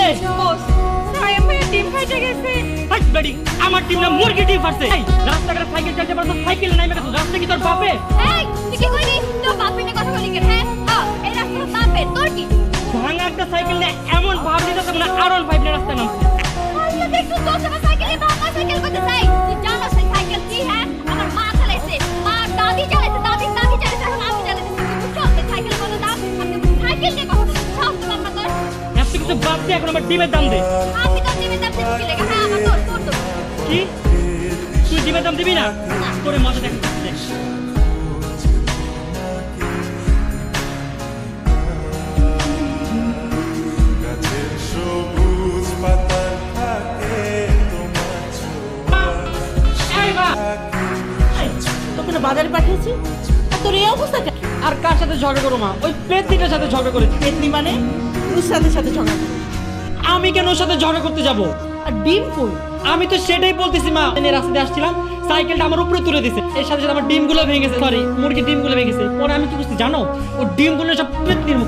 বস সায়েম ভাই ডিম ফাইটে গেছে। হাই বেডি, আমার টিম না মুরগি টিম ফাটছে। এই রাস্তাঘাটে সাইকেল চালাতে পারো, সাইকেলে নাইমে গেছো, রাস্তা কি তোর বাপে? এই তুই কি কইলি তোর বাপের নিয়ে কথা বলি কেন? হ্যাঁ এই রাস্তা বাপের, তোর কি? ভাঙা একটা সাইকেল নিয়ে এমন ভাব নিতেছ না আর 5 নিয়ে রাস্তায় নামছে। আল্লাহ দেখছো তোর সাথে সাইকেলে ভাঙা সাইকেল করতে চাই। তুই জানোস এই সাইকেল কি? হ্যাঁ আমার মা চালাইছে, মা দাদি চালাইছে, দাদি চালাইছে, এখন আমি চালাইছি। বুঝছো এই সাইকেল কত দাম? আপনি সাইকেল নিয়ে কথা বলছেন, সব তো বাবা তোর। এত কিছু বাদ দিয়ে এখন আমার ডিমের দাম দে। আমি তো ডিমের দাম দিতে লেগে। হ্যাঁ আমার তোর তো কি তুই ডিমের দাম দিবি না? তোরে মজা দেখ। গাছের সবুজ পাতার থাকে তোমার এই মা, তোকে না বাজারে পাঠিয়েছি আর তোর এই অবস্থা কেন? আর কার সাথে ঝগড়া করো মা? ওই পেতনিটার সাথে ঝগড়া করেছি। পেতনি মানে নুসরাতের সাথে ঝগড়া করে। আমি কেন ওর সাথে ঝগড়া করতে যাব? আর ডিম কই? আমি তো সেটাই বলতেছি মা। আমি রাস্তায় আসছিলাম, সাইকেলটা আমার উপরে তুলে দিছে, এর সাথে সাথে আমার ডিমগুলো ভেঙে গেছে, সরি মুরগির ডিমগুলো ভেঙে গেছে। পরে আমি কি বুঝছি জানো? ও ডিমগুলো সব পেতনির মুখে